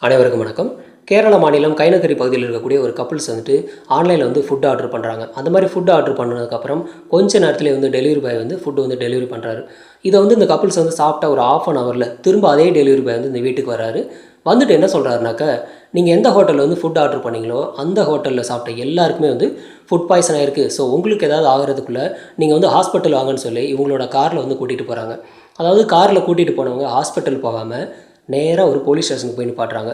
அனைவருக்கும் வணக்கம். கேரள மாநிலம் கைனகரி பகுதியில் இருக்கக்கூடிய ஒரு கப்புள்ஸ் வந்துட்டு ஆன்லைனில் வந்து ஃபுட் ஆர்டர் பண்ணுறாங்க. அந்த மாதிரி ஃபுட் ஆர்டர் பண்ணதுக்கப்புறம் கொஞ்ச நேரத்திலே வந்து டெலிவரி பாய் வந்து ஃபுட்டு வந்து டெலிவரி பண்ணுறாரு. இதை வந்து இந்த கப்புள்ஸ் வந்து சாப்பிட்ட ஒரு ½ அன் ஹவரில் திரும்ப அதே டெலிவரி பாய் வந்து இந்த வீட்டுக்கு வராரு. வந்துட்டு என்ன சொல்கிறாருனாக்கா, நீங்கள் எந்த ஹோட்டலில் வந்து ஃபுட் ஆர்டர் பண்ணீங்களோ அந்த ஹோட்டலில் சாப்பிட்ட எல்லாருக்குமே வந்து ஃபுட் பாய்சன் ஆயிருக்கு. ஸோ உங்களுக்கு ஏதாவது ஆகிறதுக்குள்ளே நீங்கள் வந்து ஹாஸ்பிட்டல் வாங்கன்னு சொல்லி இவங்களோட காரில் வந்து கூட்டிகிட்டு போகிறாங்க. அதாவது காரில் கூட்டிகிட்டு போனவங்க ஹாஸ்பிட்டல் போகாமல் நேராக ஒரு போலீஸ் ஸ்டேஷனுக்கு போய் நிப்பாட்டுறாங்க.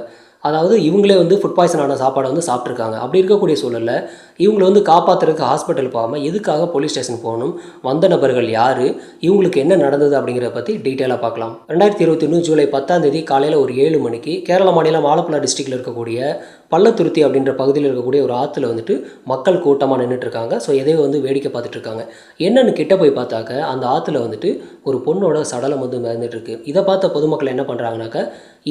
அதாவது இவங்களே வந்து ஃபுட் பாய்சன் ஆன சாப்பாடை வந்து சாப்பிட்ருக்காங்க. அப்படி இருக்கக்கூடிய சூழலில் இவங்களை வந்து காப்பாற்றுறதுக்கு ஹாஸ்பிட்டல் போகாமல் எதுக்காக போலீஸ் ஸ்டேஷன் போகணும், வந்த நபர்கள் யார், இவங்களுக்கு என்ன நடந்தது அப்படிங்கிறத பற்றி டீட்டெயிலாக பார்க்கலாம். 2021 ஜூலை 10 காலையில் ஒரு 7 மணிக்கு கேரள மாநிலம் ஆலப்புழா டிஸ்ட்ரிக்டில் இருக்கக்கூடிய பள்ளத்துருத்தி அப்படின்ற பகுதியில் இருக்கக்கூடிய ஒரு ஆற்றுல வந்துட்டு மக்கள் கூட்டமாக நின்றுட்டு இருக்காங்க. ஸோ எதையோ வந்து வேடிக்கை பார்த்துட்டு இருக்காங்க. என்னன்னு கிட்ட போய் பார்த்தாக்க அந்த ஆற்றுல வந்துட்டு ஒரு பொண்ணோட சடலம் வந்து மிதந்துட்டு இருக்கு. இதை பார்த்த பொதுமக்கள் என்ன பண்ணுறாங்கனாக்கா,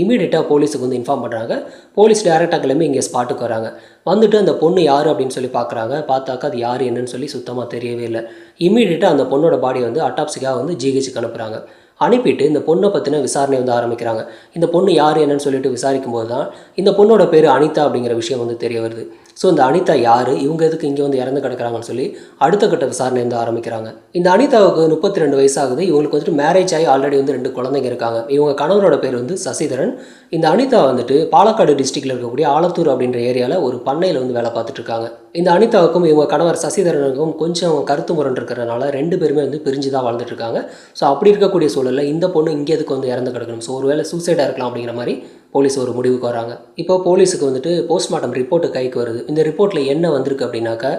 இமீடியட்டாக போலீஸுக்கு வந்து இன்ஃபார்ம் பண்ணுறாங்க. போலீஸ் டேரெக்டாக கிளம்பி இங்கே ஸ்பாட்டுக்கு வராங்க. வந்துட்டு அந்த பொண்ணு யார் அப்படின்னு சொல்லி பார்க்குறாங்க. பார்த்தாக்கா அது யார் என்னன்னு சொல்லி சுத்தமாக தெரியவே இல்லை. இமீடியட்டாக அந்த பொண்ணோட பாடியை வந்து அட்டாப்சிக்காக வந்து ஜிஹெச்சுக்கு அனுப்புகிறாங்க. அனுப்பிட்டு இந்த பொண்ணை பற்றின விசாரணை வந்து ஆரம்பிக்கிறாங்க. இந்த பொண்ணு யார் என்னன்னு சொல்லிட்டு விசாரிக்கும் போது தான் இந்த பொண்ணோட பேர் அனிதா அப்படிங்கிற விஷயம் வந்து தெரிய வருது. ஸோ இந்த அனிதா யார், இவங்க எதுக்கு இங்கே வந்து இறந்து கிடக்கிறாங்கன்னு சொல்லி அடுத்த கட்ட விசாரணை வந்து ஆரம்பிக்கிறாங்க. இந்த அனிதாவுக்கு 32 வயசாகுது. இவங்களுக்கு வந்துட்டு மேரேஜ் ஆகி ஆல்ரெடி வந்து 2 குழந்தைங்க இருக்காங்க. இவங்க கணவரோட பேர் வந்து சசிதரன். இந்த அனிதா வந்துட்டு பாலக்காடு டிஸ்ட்ரிக்டில் இருக்கக்கூடிய ஆலத்தூர் அப்படின்ற ஏரியாவில் ஒரு பண்ணையில் வந்து வேலை பார்த்துட்டு இருக்காங்க. இந்த அனிதாவுக்கும் இவங்க கணவர் சசிதரனுக்கும் கொஞ்சம் கருத்து முரண் இருக்கிறதுனால 2 பேருமே வந்து பிரிஞ்சு தான் வாழ்ந்துட்டு இருக்காங்க. ஸோ அப்படி இருக்கக்கூடிய சூழலில் இந்த பொண்ணு இங்கே எதுக்கு வந்து இறந்து கிடக்கணும், ஸோ ஒரு வேளை சூசைடாக இருக்கலாம் அப்படிங்கிற மாதிரி போலீஸ் ஒரு முடிவுக்கு வராங்க. இப்போ போலீஸுக்கு வந்துட்டு போஸ்ட்மார்ட்டம் ரிப்போர்ட்டு கைக்கு வருது. இந்த ரிப்போர்ட்டில் என்ன வந்திருக்கு அப்படின்னாக்கா,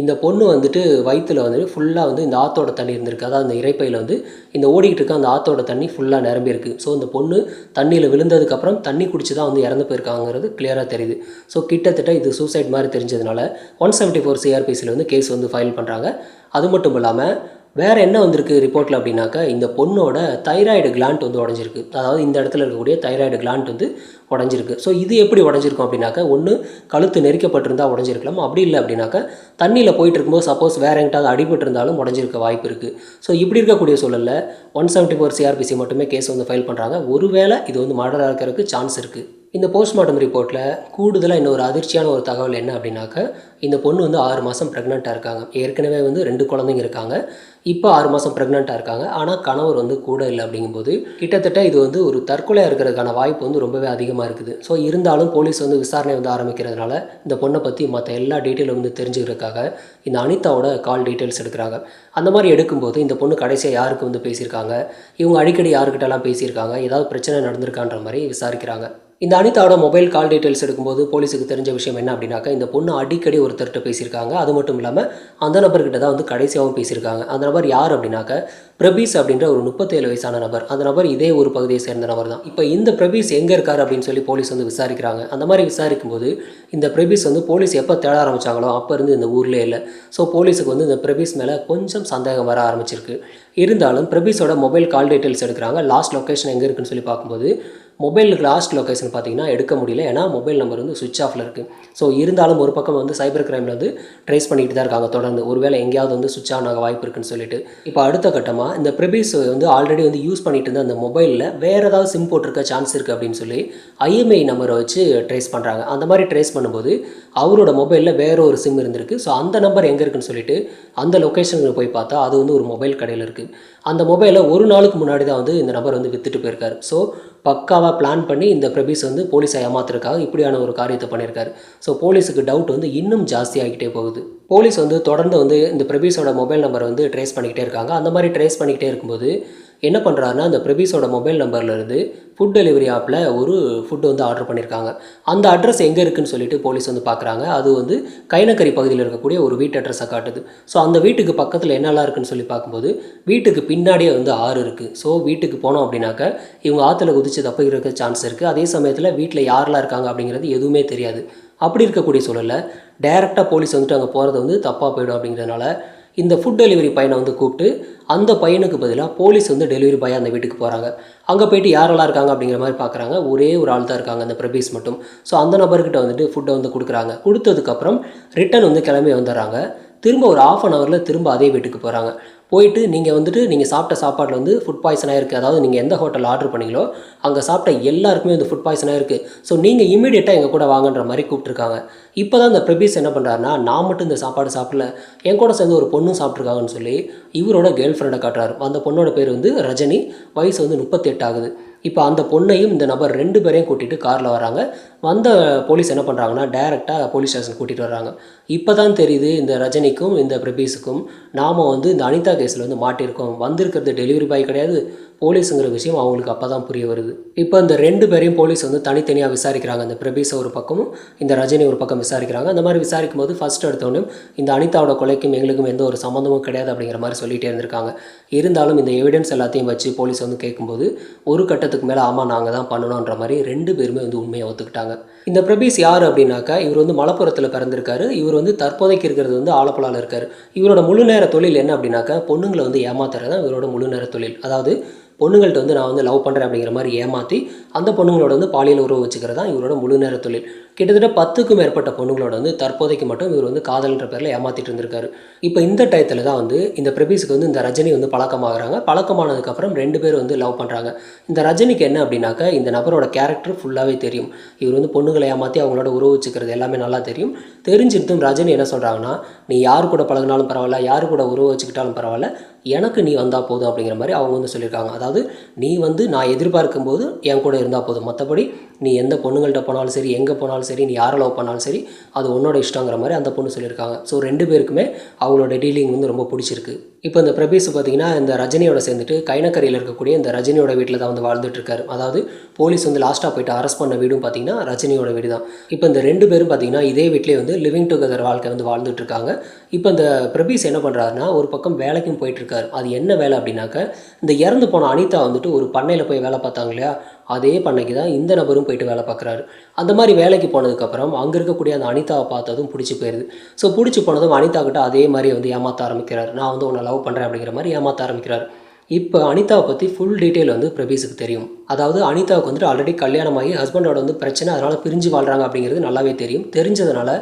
இந்த பொண்ணு வந்துட்டு வயிற்றில் வந்து ஃபுல்லாக வந்து இந்த ஆற்றோட தண்ணி இருந்திருக்கு. அதாவது இந்த இறைப்பையில் வந்து இந்த ஓடிக்கிட்டு இருக்க அந்த ஆற்றோட தண்ணி ஃபுல்லாக நிரம்பியிருக்கு. ஸோ இந்த பொண்ணு தண்ணியில் விழுந்ததுக்கப்புறம் தண்ணி குடிச்சு தான் வந்து இறந்து போயிருக்காங்கிறது கிளியராக தெரியுது. ஸோ கிட்டத்தட்ட இது சூசைட் மாதிரி தெரிஞ்சதுனால 174 சிஆர்பிசியில் வந்து கேஸ் வந்து ஃபைல் பண்ணுறாங்க. அது மட்டும் இல்லாமல் வேறு என்ன வந்திருக்கு ரிப்போர்ட்டில் அப்படின்னாக்கா, இந்த பொண்ணோட தைராய்டு கிளாண்ட் வந்து உடஞ்சிருக்கு. அதாவது இந்த இடத்துல இருக்கக்கூடிய தைராய்டு கிளாண்ட் வந்து உடஞ்சிருக்கு. ஸோ இது எப்படி உடஞ்சிருக்கும் அப்படின்னாக்கா, ஒன்று கழுத்து நெரிக்கப்பட்டிருந்தால் உடஞ்சிருக்கலாம். அப்படி இல்லை அப்படின்னாக்கா தண்ணியில் போயிட்டு இருக்கும்போது சப்போஸ் வேறு எங்கிட்டாவது அடிபட்டு இருந்தாலும் உடஞ்சிருக்க வாய்ப்பு இருக்குது. ஸோ இப்படி இருக்கக்கூடிய சூழலில் 174 சிஆர்பிசி மட்டுமே கேஸ் வந்து ஃபைல் பண்ணுறாங்க. ஒருவேளை இது வந்து மர்டராக இருக்கிறதுக்கு சான்ஸ் இருக்குது. இந்த போஸ்ட்மார்ட்டம் ரிப்போர்ட்டில் கூடுதலாக இன்னொரு அதிர்ச்சியான ஒரு தகவல் என்ன அப்படின்னாக்கா, இந்த பொண்ணு வந்து 6 மாதம் ப்ரெக்னெண்ட்டாக இருக்காங்க. ஏற்கனவே வந்து 2 குழந்தைங்க இருக்காங்க. இப்போ 6 மாதம் ப்ரெக்னெண்ட்டாக இருக்காங்க. ஆனால் கணவர் வந்து கூட இல்லை. அப்படிங்கும்போது கிட்டத்தட்ட இது வந்து ஒரு தற்கொலையாக இருக்கிறதுக்கான வாய்ப்பு வந்து ரொம்பவே அதிகமாக இருக்குது. ஸோ இருந்தாலும் போலீஸ் வந்து விசாரணை வந்து ஆரம்பிக்கிறதுனால இந்த பொண்ணை பற்றி மற்ற எல்லா டீட்டெயிலும் வந்து தெரிஞ்சுக்கிறதுக்காக இந்த அனிதாவோட கால் டீட்டெயில்ஸ் எடுக்கிறாங்க. அந்த மாதிரி எடுக்கும்போது இந்த பொண்ணு கடைசியாக யாருக்கு வந்து பேசியிருக்காங்க, இவங்க அடிக்கடி யாருக்கிட்டலாம் பேசியிருக்காங்க, ஏதாவது பிரச்சனை நடந்திருக்கான்ற மாதிரி விசாரிக்கிறாங்க. இந்த அனிதாவோட மொபைல் கால் டீட்டெயில்ஸ் எடுக்கும்போது போலீஸுக்கு தெரிஞ்ச விஷயம் என்ன அப்படின்னாக்கா, இந்த பொண்ணு அடிக்கடி ஒருத்தர்கிட்ட பேசியிருக்காங்க. அது மட்டும் இல்லாமல் அந்த நபர்கிட்ட தான் வந்து கடைசியாகவும் பேசியிருக்காங்க. அந்த நபர் யார் அப்படின்னாக்கா, பிரபீஸ் அப்படின்ற ஒரு 37 வயசான நபர். அந்த நபர் இதே ஒரு பகுதியை சேர்ந்த நபர் தான். இப்போ இந்த பிரபீஸ் எங்கே இருக்கார் அப்படின்னு சொல்லி போலீஸ் வந்து விசாரிக்கிறாங்க. அந்த மாதிரி விசாரிக்கும் போது இந்த பிரபீஸ் வந்து போலீஸ் எப்போ தேட ஆரம்பித்தாங்களோ அப்போ இருந்து இந்த ஊர்லேயே இல்லை. ஸோ போலீஸுக்கு வந்து இந்த பிரபீஸ் மேலே கொஞ்சம் சந்தேகம் வர ஆரம்பிச்சிருக்கு. இருந்தாலும் பிரபீஸோட மொபைல் கால் டீட்டெயில்ஸ் எடுக்கிறாங்க. லாஸ்ட் லொக்கேஷன் எங்கே இருக்குன்னு சொல்லி பார்க்கும்போது மொபைலுக்கு லாஸ்ட் லொக்கேஷன் பார்த்தீங்கன்னா எடுக்க முடியல. ஏன்னா மொபைல் நம்பர் வந்து சுவிட்ச் ஆஃபில் இருக்குது. ஸோ இருந்தாலும் ஒரு பக்கம் வந்து சைபர் கிரைமில் வந்து ட்ரேஸ் பண்ணிட்டு தான் இருக்காங்க தொடர்ந்து. ஒருவேளை எங்கேயாவது வந்து சுவிட்ச் ஆன் ஆக வாய்ப்பு இருக்குன்னு சொல்லிட்டு இப்போ அடுத்த கட்டமாக இந்த பிரபீஸ் வந்து ஆல்ரெடி வந்து யூஸ் பண்ணிட்டு இருந்த அந்த மொபைலில் வேறு ஏதாவது சிம் போட்டிருக்க சான்ஸ் இருக்குது அப்படின்னு சொல்லி ஐஎம்ஐ நம்பரை வச்சு ட்ரேஸ் பண்ணுறாங்க. அந்த மாதிரி ட்ரேஸ் பண்ணும்போது அவரோட மொபைலில் வேறு ஒரு சிம் இருந்திருக்கு. ஸோ அந்த நம்பர் எங்கே இருக்குன்னு சொல்லிட்டு அந்த லொக்கேஷனுக்கு போய் பார்த்தா அது வந்து ஒரு மொபைல் கடையில் இருக்குது. அந்த மொபைலை ஒரு நாளுக்கு முன்னாடி தான் வந்து இந்த நபர் வந்து விற்றுட்டு போயிருக்காரு. ஸோ பக்காவாக பிளான் பண்ணி இந்த பிரபீஸ் வந்து போலீஸை ஏமாத்துறதுக்காக இப்படியான ஒரு காரியத்தை பண்ணியிருக்காரு. ஸோ போலீஸுக்கு டவுட் வந்து இன்னும் ஜாஸ்தியாகிட்டே போகுது. போலீஸ் வந்து தொடர்ந்து வந்து இந்த பிரபீஸோட மொபைல் நம்பரை வந்து ட்ரேஸ் பண்ணிக்கிட்டே இருக்காங்க. அந்த மாதிரி ட்ரேஸ் பண்ணிக்கிட்டே இருக்கும்போது என்ன பண்ணுறாருன்னா, அந்த பிரபீஸோட மொபைல் நம்பர்லேருந்து ஃபுட் டெலிவரி ஆப்பில் ஒரு ஃபுட்டு வந்து ஆர்டர் பண்ணியிருக்காங்க. அந்த அட்ரஸ் எங்கே இருக்குதுன்னு சொல்லிட்டு போலீஸ் வந்து பார்க்குறாங்க. அது வந்து கைனகரி பகுதியில் இருக்கக்கூடிய ஒரு வீட்டு அட்ரஸை காட்டுது. ஸோ அந்த வீட்டுக்கு பக்கத்தில் என்னெல்லாம் இருக்குன்னு சொல்லி பார்க்கும்போது வீட்டுக்கு பின்னாடியே வந்து ஆறு இருக்குது. ஸோ வீட்டுக்கு போனோம் அப்படின்னாக்க இவங்க ஆற்றுல குதித்து தப்பிக்கிறதுக்கு சான்ஸ் இருக்குது. அதே சமயத்தில் வீட்டில் யாரெல்லாம் இருக்காங்க அப்படிங்கிறது எதுவுமே தெரியாது. அப்படி இருக்கக்கூடிய சூழலில் டைரெக்டாக போலீஸ் வந்துட்டு அங்கே போகிறது வந்து தப்பாக போயிடும். அப்படிங்கிறதுனால இந்த ஃபுட் டெலிவரி பையனை வந்து கூப்பிட்டு அந்த பையனுக்கு பதிலாக போலீஸ் வந்து டெலிவரி பாயாக அந்த வீட்டுக்கு போகிறாங்க. அங்கே போய்ட்டு யாரெல்லாம் இருக்காங்க அப்படிங்கிற மாதிரி பார்க்குறாங்க. ஒரே ஒரு ஆள் தான் இருக்காங்க, அந்த பிரபீஸ் மட்டும். ஸோ அந்த நபர்கிட்ட வந்துட்டு ஃபுட்டை வந்து கொடுக்குறாங்க. கொடுத்ததுக்கப்புறம் ரிட்டன் வந்து கிளம்பி வந்துடுறாங்க. திரும்ப ஒரு ½ அன் ஹவரில் திரும்ப அதே வீட்டுக்கு போகிறாங்க. போயிட்டு நீங்கள் சாப்பிட்ட சாப்பாட்டில் வந்து ஃபுட் பாய்சன் ஆயிருக்கு. அதாவது நீங்கள் எந்த ஹோட்டல் ஆர்டர் பண்ணீங்களோ அங்கே சாப்பிட்ட எல்லாருக்குமே வந்து ஃபுட் பாய்சன் ஆயிருக்கு. ஸோ நீங்கள் இமீடியட்டாக எங்கள் கூட வாங்கன்ற மாதிரி கூப்பிட்டுருக்காங்க. இப்போ தான் இந்த பிரபீஸ் என்ன பண்ணுறாருன்னா, நான் மட்டும் இந்த சாப்பாடு சாப்பிடல, என் கூட சேர்ந்து ஒரு பொண்ணும் சாப்பிட்ருக்காங்கன்னு சொல்லி இவரோட கேர்ள் ஃப்ரெண்டை காட்டுறாரு. அந்த பொண்ணோட பேர் வந்து ரஜினி, வயசு வந்து 38 ஆகுது. இப்போ அந்த பொண்ணையும் இந்த நபர் 2 பேரையும் கூட்டிகிட்டு காரில் வராங்க. வந்த போலீஸ் என்ன பண்ணுறாங்கன்னா, டைரெக்டாக போலீஸ் ஸ்டேஷன் கூட்டிகிட்டு வர்றாங்க. இப்போ தான் தெரியுது இந்த ரஜினிக்கும் இந்த பிரபீஸுக்கும் நாம் வந்து இந்த அனிதா கேஸில் வந்து மாட்டியிருக்கோம். வந்திருக்கிறது டெலிவரி பாய் கிடையாது, போலீஸுங்கிற விஷயம் அவங்களுக்கு அப்போ தான் புரிய வருது. இப்போ இந்த 2 பேரையும் போலீஸ் வந்து தனித்தனியாக விசாரிக்கிறாங்க. இந்த பிரபீஸை ஒரு பக்கமும் இந்த ரஜினி ஒரு பக்கம் விசாரிக்கிறாங்க. அந்த மாதிரி விசாரிக்கும் போது ஃபஸ்ட் எடுத்தோடனே இந்த அனிதாவோட கொலைக்கும் எங்களுக்கும் எந்த ஒரு சம்மந்தமும் கிடையாது அப்படிங்கிற மாதிரி சொல்லிகிட்டே இருந்திருக்காங்க. இருந்தாலும் இந்த எவிடன்ஸ் எல்லாத்தையும் வச்சு போலீஸ் வந்து கேட்கும்போது ஒரு கட்டத்துக்கு மேலே ஆமாம் நாங்கள் தான் பண்ணணுன்ற மாதிரி 2 பேருமே வந்து உண்மையை ஒத்துக்கிட்டாங்க. இந்த பிரபீஸ் யார் அப்படின்னாக்கா, இவர் வந்து மலப்புரத்தில் பிறந்திருக்காரு. இவர் வந்து தற்போதைக்கு இருக்கிறது வந்து ஆலப்புழாவில் இருக்கார். இவரோட முழு நேர தொழில் என்ன அப்படின்னாக்கா, பொண்ணுங்களை வந்து ஏமாத்துறது தான் இவரோட முழு நேர தொழில். அதாவது பொண்ணுங்கள்ட்ட வந்து நான் வந்து லவ் பண்ணுறேன் அப்படிங்கிற மாதிரி ஏமாற்றி அந்த பொண்ணுங்களோட வந்து பாலியல் உறவு வச்சுக்கிறது தான் இவரோட முழு நேர தொழில். கிட்டத்தட்ட 10க்கும் மேற்பட்ட பொண்ணுங்களோட வந்து தற்போதைக்கு மட்டும் இவர் வந்து காதல்ன்ற பேரில் ஏமாற்றிட்டு இருந்திருக்காரு. இப்போ இந்த டயத்தில் தான் வந்து இந்த பிரபீஸுக்கு வந்து இந்த ரஜினி வந்து பழக்கமாகறாங்க. பழக்கமானதுக்கப்புறம் 2 பேர் வந்து லவ் பண்ணுறாங்க. இந்த ரஜினிக்கு என்ன அப்படின்னாக்கா, இந்த நபரோட கேரக்டர் ஃபுல்லாகவே தெரியும். இவர் வந்து பொண்ணுங்களை ஏமாற்றி அவங்களோட உறவு வச்சுக்கிறது எல்லாமே நல்லா தெரியும். தெரிஞ்சிருந்தும் ரஜினி என்ன சொல்கிறாங்கன்னா, நீ யார் கூட பழகினாலும் பரவாயில்ல, யார் கூட உறவு வச்சுக்கிட்டாலும் பரவாயில்ல, எனக்கு நீ வந்தால் போதும் அப்படிங்கிற மாதிரி அவங்க வந்து சொல்லியிருக்காங்க. அதாவது நீ வந்து நான் எதிர்பார்க்கும் போது என் கூட இருந்தால் போதும், மற்றபடி நீ எந்த பொண்ணுங்கள்ட்ட போனாலும் சரி, எங்கே போனாலும் சரி, நீ யாரை லவ் பண்ணாலும் சரி, அது உன்னோட இஷ்டங்கிற மாதிரி அந்த பொண்ணு சொல்லியிருக்காங்க. ஸோ 2 பேருக்குமே அவங்களோட டீலிங் வந்து ரொம்ப பிடிச்சிருக்கு. இப்போ இந்த பிரபீஸ் பார்த்தீங்கன்னா, இந்த ரஜினியோட சேர்ந்துட்டு கைனக்கரையில் இருக்கக்கூடிய இந்த ரஜினியோட வீட்டில் தான் வந்து வாழ்ந்துட்டுருக்காரு. அதாவது போலீஸ் வந்து லாஸ்ட்டாக போயிட்டு அரெஸ்ட் பண்ண வீடும் பார்த்தீங்கன்னா ரஜினியோட வீடு தான். இப்போ இந்த 2 பேரும் பார்த்தீங்கன்னா இதே வீட்டிலே வந்து லிவிங் டுகெதர் வாழ்க்கை வந்து வாழ்ந்துட்டுருக்காங்க. இப்போ இந்த பிரபீஸ் என்ன பண்ணுறாருன்னா, ஒரு பக்கம் வேலைக்கும் போயிட்டுருக்காரு. அது என்ன வேலை அப்படின்னாக்க, இந்த இறந்து போன அனிதா வந்துட்டு ஒரு பண்ணையில் போய் வேலை பார்த்தாங்க இல்லையா, அதே பண்ணைக்கு தான் இந்த நபரும் போயிட்டு வேலை பார்க்குறாரு. அந்த மாதிரி வேலைக்கு போனதுக்கப்புறம் அங்கே இருக்கக்கூடிய அந்த அனிதாவை பார்த்ததும் பிடிச்சி போயிடுது. ஸோ பிடிச்சி போனதும் அனிதா கிட்ட அதே மாதிரி வந்து ஏமாற்ற ஆரம்பிக்கிறார். நான் வந்து உன்னை லவ் பண்ணுறேன் அப்படிங்கிற மாதிரி ஏமாற்ற ஆரம்பிக்கிறார். இப்போ அனிதாவை பற்றி ஃபுல் டீட்டெயில் வந்து பிரபீஸுக்கு தெரியும். அதாவது அனிதாவுக்கு வந்துட்டு ஆல்ரெடி கல்யாணமாகி ஹஸ்பண்டோட வந்து பிரச்சனை, அதனால் பிரிஞ்சு வாழ்கிறாங்க அப்படிங்கிறது நல்லாவே தெரியும். தெரிஞ்சதுனால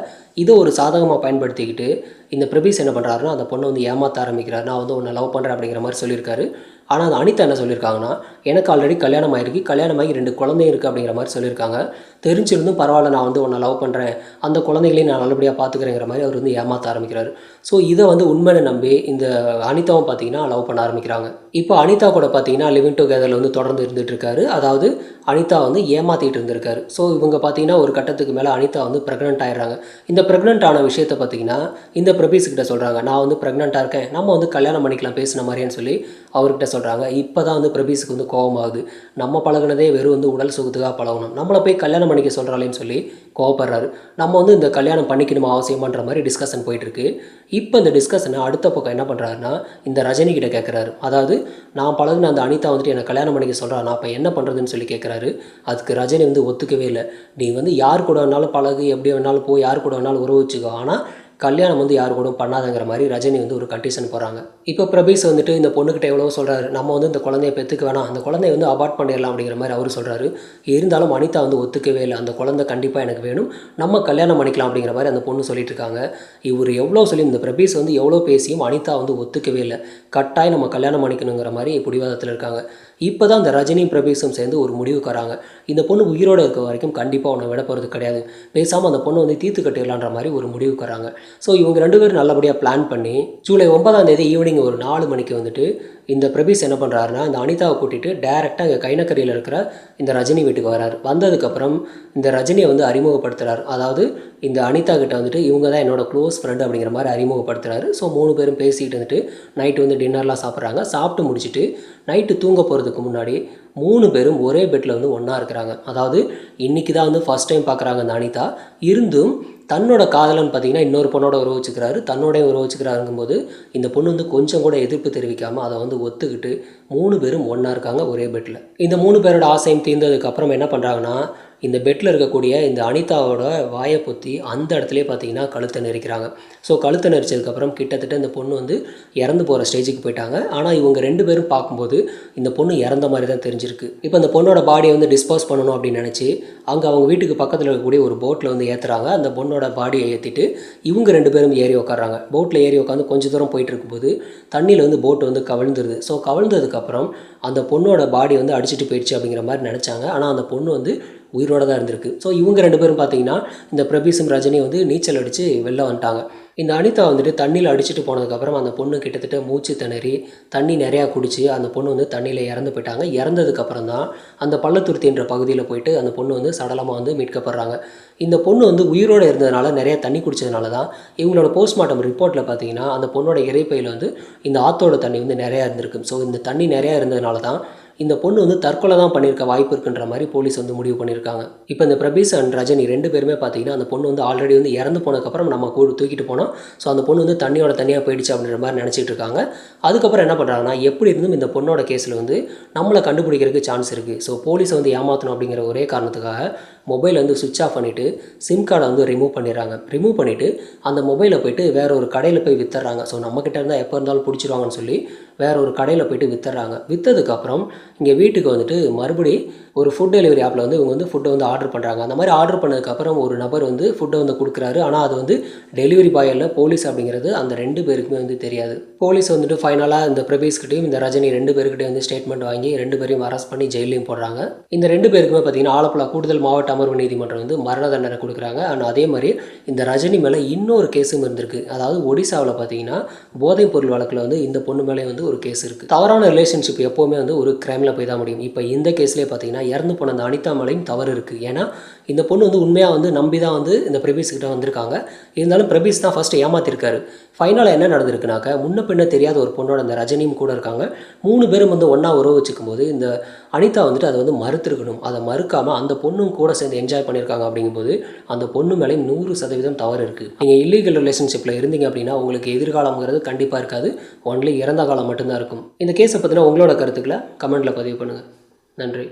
இதை ஒரு சாதகமாக பயன்படுத்திக்கிட்டு இந்த பிரபீஸ் என்ன பண்ணுறாருன்னா, அந்த பொண்ணை வந்து ஏமாற்ற ஆரம்பிக்கிறார். நான் வந்து உன்னை லவ் பண்ணுறேன் அப்படிங்கிற மாதிரி சொல்லியிருக்காரு. ஆனால் அந்த அனிதா என்ன சொல்லியிருக்காங்கன்னா, எனக்கு ஆல்ரெடி கல்யாணம் ஆகிருக்கு, கல்யாணமாகி 2 குழந்தையும் இருக்குது அப்படிங்கிற மாதிரி சொல்லியிருக்காங்க. தெரிஞ்சிருந்தும் பரவாயில்ல, நான் வந்து உன்னை லவ் பண்ணுறேன், அந்த குழந்தைகளையும் நான் நல்லபடியாக பார்த்துக்கிறேங்கிற மாதிரி அவர் வந்து ஏமாற்ற ஆரம்பிக்கிறாரு. ஸோ இதை வந்து உண்மையை நம்பி இந்த அனிதாவும் பார்த்தீங்கன்னா லவ் பண்ண ஆரம்பிக்கிறாங்க. இப்போ அனிதா கூட பார்த்தீங்கன்னா லிவிங் டுகெதரில் வந்து தொடர்ந்து இருந்துகிட்டு இருக்காரு. அதாவது அனிதா வந்து ஏமாற்றிட்டு இருந்திருக்காரு. ஸோ இவங்க பார்த்தீங்கன்னா ஒரு கட்டத்துக்கு மேலே அனிதா வந்து ப்ரெக்னென்ட் ஆயிடுறாங்க. இந்த ப்ரெக்னென்ட் ஆன விஷயத்தை பார்த்தீங்கன்னா இந்த பிரபீஸ்கிட்ட சொல்கிறாங்க, நான் வந்து ப்ரெக்னென்ட்டாக இருக்கேன், நம்ம வந்து கல்யாணம் பண்ணிக்கலாம் பேசின மாதிரின்னு சொல்லி அவர்கிட்ட சொல்கிறாங்க. இப்போ தான் வந்து பிரபீஸுக்கு வந்து கோபமாகுது. நம்ம பழகினதே வெறும் வந்து உடல் சுகத்துக்காக பழகணும், நம்மளை போய் கல்யாணம் பண்ணிக்க சொல்கிறாளேன்னு சொல்லி கோவப்படுறாரு. நம்ம வந்து இந்த கல்யாணம் பண்ணிக்கணுமா அவசியமான்ற மாதிரி டிஸ்கஷன் போயிட்டுருக்கு. இப்போ இந்த டிஸ்கஷனை அடுத்த பக்கம் என்ன பண்ணுறாருன்னா, இந்த ரஜினி கிட்ட கேட்குறாரு. அதாவது நான் பழகின அந்த அனிதா வந்துட்டு என்னை கல்யாணம் பண்ணிக்க சொல்கிறா, நான் இப்போ என்ன பண்ணுறதுன்னு சொல்லி கேட்குறாரு. அதுக்கு ரஜினி வந்து ஒத்துக்கவே இல்லை. நீ வந்து யார் கூட வேணாலும் பழகு, எப்படி வேணாலும் போ, யார் கூட வேணாலும் உறவு வச்சுக்கோ, ஆனால் கல்யாணம் வந்து யார் கூட பண்ணாதங்கிற மாதிரி ரஜினி வந்து ஒரு கண்டிஷன் போகிறாங்க. இப்போ பிரபீஸ் வந்துட்டு இந்த பொண்ணுக்கிட்ட எவ்வளோ சொல்கிறாரு, நம்ம வந்து இந்த குழந்தைய பெற்றுக்க வேணாம், அந்த குழந்தைய வந்து அபார்ட் பண்ணிடலாம் அப்படிங்கிற மாதிரி அவர் சொல்கிறாரு. இருந்தாலும் அனிதா வந்து ஒத்துக்கவே இல்லை. அந்த குழந்தை கண்டிப்பாக எனக்கு வேணும், நம்ம கல்யாணம் பண்ணிக்கலாம் அப்படிங்கிற மாதிரி அந்த பொண்ணு சொல்லிட்டு இருக்காங்க. இவர் எவ்வளோ சொல்லி இந்த பிரபீஸ் வந்து எவ்வளோ பேசியும் அனிதா வந்து ஒத்துக்கவே இல்லை. கட்டாயம் நம்ம கல்யாணம் பண்ணிக்கணுங்கிற மாதிரி பிடிவாதத்தில் இருக்காங்க. இப்போ தான் இந்த ரஜினியும் பிரபீஸும் சேர்ந்து ஒரு முடிவுக்கு வராங்க. இந்த பொண்ணு உயிரோடு இருக்க வரைக்கும் கண்டிப்பாக உன்னை விட போகிறது கிடையாது, பேசாமல் அந்த பொண்ணு வந்து தீர்த்து கட்டிடலான்ற மாதிரி ஒரு முடிவுக்கு வராங்க. ஸோ இவங்க 2 பேரும் நல்லபடியாக பிளான் பண்ணி ஜூலை 9ஆம் தேதி ஈவினிங் ஒரு 4 மணிக்கு வந்துட்டு இந்த பிரபீஸ் என்ன பண்ணுறாருன்னா, இந்த அனிதாவை கூட்டிகிட்டு டேரெக்டாக இங்கே கைனக்கரியில் இருக்கிற இந்த ரஜினி வீட்டுக்கு வராரு. வந்ததுக்கப்புறம் இந்த ரஜினியை வந்து அறிமுகப்படுத்துகிறார். அதாவது இந்த அனிதா கிட்ட வந்துட்டு இவங்க தான் என்னோட க்ளோஸ் ஃப்ரெண்டு அப்படிங்கிற மாதிரி அறிமுகப்படுத்துகிறாரு. ஸோ 3 பேரும் பேசிகிட்டு வந்துட்டு நைட்டு வந்து டின்னர்லாம் சாப்பிட்றாங்க. சாப்பிட்டு முடிச்சுட்டு நைட்டு தூங்க போகிறதுக்கு முன்னாடி 3 பேரும் ஒரே பெட்டில் வந்து ஒன்றா இருக்கிறாங்க. அதாவது இன்றைக்கி தான் வந்து ஃபஸ்ட் டைம் பார்க்குறாங்க அந்த அனிதா. இருந்தும் தன்னோட காதலன் பார்த்தீங்கன்னா இன்னொரு பொண்ணோட உறவு வச்சுக்கிறாரு, தன்னோடைய உறவு வச்சுக்கிறாருங்கும்போது இந்த பொண்ணு வந்து கொஞ்சம் கூட எதிர்ப்பு தெரிவிக்காமல் அதை வந்து ஒத்துக்கிட்டு 3 பேரும் ஒன்றா இருக்காங்க ஒரே பெட்டில். இந்த 3 பேரோட ஆசையும் தீர்ந்ததுக்கப்புறம் என்ன பண்ணுறாங்கன்னா, இந்த பெட்டில் இருக்கக்கூடிய இந்த அனிதாவோட வாயை பொத்தி அந்த இடத்துலேயே பார்த்தீங்கன்னா கழுத்தை நெரிக்கிறாங்க. ஸோ கழுத்தை நெரிச்சதுக்கப்புறம் கிட்டத்தட்ட இந்த பொண்ணு வந்து இறந்து போகிற ஸ்டேஜுக்கு போயிட்டாங்க. ஆனால் இவங்க 2 பேரும் பார்க்கும்போது இந்த பொண்ணு இறந்த மாதிரி தான் தெரிஞ்சது. தெரிஞ்சிருக்கு. இப்போ அந்த பொண்ணோட பாடியை வந்து டிஸ்போஸ் பண்ணணும் அப்படின்னு நினச்சி அங்கே அவங்க வீட்டுக்கு பக்கத்தில் இருக்கக்கூடிய ஒரு போட்டில் வந்து ஏற்றுறாங்க. அந்த பொண்ணோட பாடியை ஏற்றிட்டு இவங்க 2 பேரும் ஏறி உட்காடுறாங்க. போட்டில் ஏறி உட்காந்து கொஞ்சம் தூரம் போயிட்டு இருக்கும்போது தண்ணியில் வந்து போட்டு வந்து கவிழ்ந்துருது. ஸோ கவிழ்ந்ததுக்கப்புறம் அந்த பொண்ணோட பாடி வந்து அடிச்சிட்டு போயிடுச்சு அப்படிங்கிற மாதிரி நினச்சாங்க. ஆனால் அந்த பொண்ணு வந்து உயிரோடு தான் இருந்திருக்கு. ஸோ இவங்க 2 பேரும் பார்த்தீங்கன்னா இந்த பிரபீஸும் ரஜினியும் வந்து நீச்சல் அடித்து வெளில வந்துட்டாங்க. இந்த அனிதா வந்துட்டு தண்ணியில் அடிச்சுட்டு போனதுக்கப்புறம் அந்த பொண்ணு கிட்டத்தட்ட மூச்சு திணறி தண்ணி நிறையா குடிச்சு அந்த பொண்ணு வந்து தண்ணியில் இறந்து போயிட்டாங்க. இறந்ததுக்கப்புறம் தான் அந்த பள்ளத்துருத்தின்ற பகுதியில் போயிட்டு அந்த பொண்ணு வந்து சடலமாக வந்து மீட்கப்படுறாங்க. இந்த பொண்ணு வந்து உயிரோடு இருந்ததுனால நிறையா தண்ணி குடித்ததுனால தான் இவங்களோட போஸ்ட்மார்ட்டம் ரிப்போர்ட்டில் பார்த்தீங்கன்னா அந்த பொண்ணோட இறைப்பையில் வந்து இந்த ஆற்றோட தண்ணி வந்து நிறையா இருந்திருக்கு. ஸோ இந்த தண்ணி நிறையா இருந்ததுனால தான் இந்த பொண்ணு வந்து தற்கொலை தான் பண்ணியிருக்க வாய்ப்பு இருக்குன்ற மாதிரி போலீஸ் வந்து முடிவு பண்ணியிருக்காங்க. இப்போ இந்த பிரபீஸ் அண்ட் ரஜினி 2 பேருமே பார்த்தீங்கன்னா அந்த பொண்ணு வந்து ஆல்ரெடி வந்து இறந்து போனதுக்கப்புறம் நம்ம தூக்கிட்டு போனோம். ஸோ அந்த பொண்ணு வந்து தண்ணியோட தனியாக போயிடுச்சு அப்படின்ற மாதிரி நினச்சிட்டு இருக்காங்க. அதுக்கப்புறம் என்ன பண்ணுறாங்கன்னா எப்படி இருந்தும் இந்த பொண்ணோட கேஸில் வந்து நம்மளை கண்டுபிடிக்கிறதுக்கு சான்ஸ் இருக்குது. ஸோ போலீஸை வந்து ஏமாற்றணும் அப்படிங்கிற ஒரே காரணத்துக்காக மொபைல் வந்து சுவிட்ச் ஆஃப் பண்ணிவிட்டு சிம் கார்டை வந்து ரிமூவ் பண்ணிடுறாங்க. ரிமூவ் பண்ணிவிட்டு அந்த மொபைலை போய்ட்டு வேறு ஒரு கடையில் போய் விற்றுறாங்க. ஸோ நம்மக்கிட்ட இருந்தால் எப்போ இருந்தாலும் பிடிச்சிருவாங்கன்னு சொல்லி வேறு ஒரு கடையில் போய்ட்டு விற்றுறாங்க. விற்றதுக்கப்புறம் இங்கே வீட்டுக்கு வந்துட்டு மறுபடி ஒரு ஃபுட் டெலிவரி ஆப்பில் வந்து இவங்க வந்து ஃபுட்டை வந்து ஆர்டர் பண்ணுறாங்க. அந்த மாதிரி ஆர்டர் பண்ணதுக்கப்புறம் ஒரு நபர் வந்து ஃபுட்டை வந்து கொடுக்குறாரு. ஆனால் அது வந்து டெலிவரி பாய் இல்லை, போலீஸ் அப்படிங்கிறது அந்த 2 பேருக்குமே வந்து தெரியாது. போலீஸ் வந்துட்டு ஃபைனலாக இந்த பிரபீஸ்கிட்டையும் இந்த ரஜினி 2 பேருக்கிட்டையும் வந்து ஸ்டேட்மெண்ட் வாங்கி 2 பேரையும் அரெஸ்ட் பண்ணி ஜெயிலையும் போடுறாங்க. இந்த 2 பேருக்குமே பார்த்தீங்கன்னா ஆலப்புழா கூடுதல் மாவட்ட அமர்வு நீதிமன்றம் வந்து மரண தண்டனை கொடுக்குறாங்க. அண்ட் அதே மாதிரி இந்த ரஜினி மேலே இன்னொரு கேஸும் இருந்திருக்கு. அதாவது ஒடிசாவில் பார்த்தீங்கன்னா போதைப் பொருள் வழக்கில் வந்து இந்த பொண்ணு மேலே வந்து ஒரு கேஸ் இருக்குது. தவறான ரிலேஷன்ஷிப் எப்போவுமே வந்து ஒரு கிரைமில் போய் தான் முடியும். இப்போ இந்த கேஸ்லேயே பார்த்தீங்கன்னா இறந்து போன அந்த அனிதா மேலேயும் தவறு இருக்குது. ஏன்னா இந்த பொண்ணு வந்து உண்மையாக வந்து நம்பி தான் வந்து இந்த பிரபீஸ்கிட்ட வந்திருக்காங்க. இருந்தாலும் பிரபீஸ் தான் ஃபஸ்ட்டு ஏமாற்றிருக்காரு. ஃபைனலாக என்ன நடந்திருக்குனாக்க முன்ன பின்ன தெரியாத ஒரு பொண்ணோட இந்த ரஜினியும் கூட இருக்காங்க. 3 பேரும் வந்து ஒன்றா உறவு வச்சுக்கும் போது இந்த அனிதா வந்துட்டு அதை வந்து மறுத்திருக்கணும். அதை மறுக்காமல் அந்த பொண்ணும் கூட சேர்ந்து என்ஜாய் பண்ணியிருக்காங்க. அப்படிங்கும்போது அந்த பொண்ணு மேலே 100% தவறு இருக்குது. நீங்கள் இல்லீகல் ரிலேஷன்ஷிப்பில் இருந்தீங்க அப்படின்னா உங்களுக்கு எதிர்காலம்ங்கிறது கண்டிப்பாக இருக்காது. ஒன்லி இறந்த காலம் மட்டும்தான் இருக்கும். இந்த கேஸை பற்றின உங்களோட கருத்துக்களை கமெண்ட்டில் பதிவு பண்ணுங்கள். நன்றி.